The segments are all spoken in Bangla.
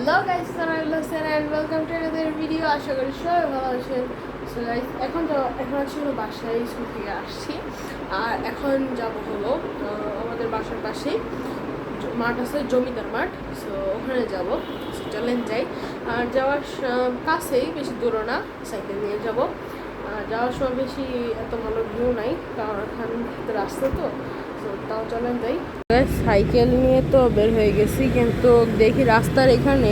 Hello guys, and welcome to another video. আশা করি সবাই ভালো আছেন। সো গাইস, এখন আছি হলো বাসায়, স্কুল থেকে আসছি আর এখন যাব হলো আমাদের বাসার পাশেই মাঠ আছে, জমিদার মাঠ। সো ওখানে যাব। সো চলেন যাই। আর যাওয়ার কাছেই, বেশি দূর না, সাইকেল নিয়ে যাব। যাওয়ার সময় বেশি এত ভালো ভিউ নাই, কারণ এখান রাস্তা তো। তাও চলেন যাই। সাইকেল নিয়ে তো বের হয়ে গেছি, কিন্তু দেখি রাস্তার এখানে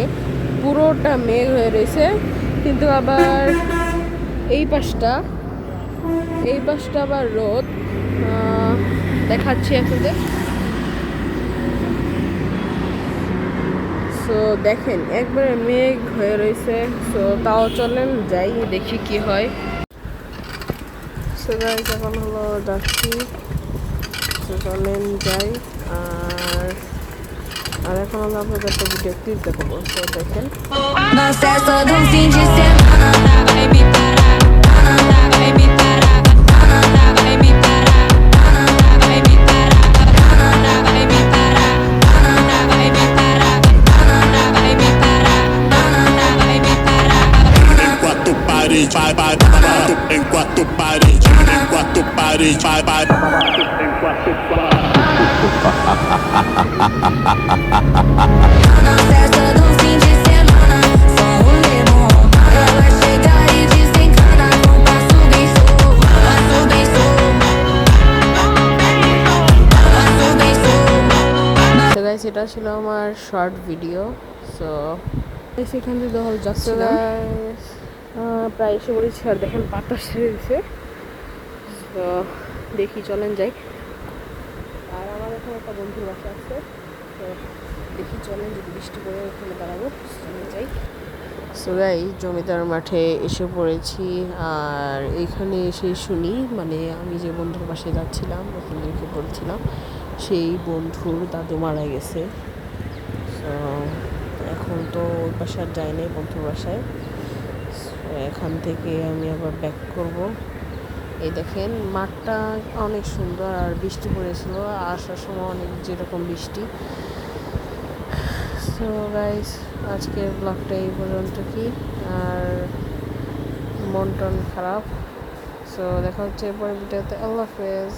পুরোটা মেঘ হয়ে রয়েছে, কিন্তু আবার এই পাশটা আবার রোদ দেখাচ্ছি আপনাদের। সো দেখেন একবারে মেঘ হয়ে রয়েছে। সো তাও চলেন যাই, দেখি কি হয়। সো গাইস, এখন হলো যাচ্ছি। চলেন যাই। আর এখন আমরা আপনাদের একটা ভিডিও ক্লিপ দেখাবো। তো দেখেন। Em quatro paredes, em quatro paredes, vai, vai. Em quatro Na festa do fim de semana, só o limão. Ela chega e desencana com passo bem solto, passo bem solto, passo bem solto. তো গাইস, এটা ছিল আমার শর্ট ভিডিও। সো সেখান থেকে দহল যাচ্ছে, প্রায় এসে পড়েছি। আর দেখেন বাতাস ছেড়ে দিচ্ছে। তো দেখি, চলেন যাই। আর আমার এখানে একটা বন্ধুর বাসা আছে, তো দেখি চলেন, যদি বৃষ্টি পড়ে ওখানে দাঁড়াবো। চলে যাই। সো গাইস, জমিদার মাঠে এসে পড়েছি। আর এইখানে এসে শুনি, মানে আমি যে বন্ধুর বাসায় যাচ্ছিলাম, ওখানে বলছিলাম সেই বন্ধুর দাদু মারা গেছে। তো এখন তো ওই বাসায় যাই নাই, বন্ধুর বাসায়। এখান থেকে আমি আবার ব্যাক করব। এই দেখেন মাঠটা অনেক সুন্দর, আর বৃষ্টি পড়েছিল আসার সময়, অনেক যেরকম বৃষ্টি। সো গাইস, আজকের ব্লগটা এই পর্যন্ত কি, আর মন টন খারাপ। সো দেখা হচ্ছে পরের ভিডিওতে। আল্লাহ হাফেজ।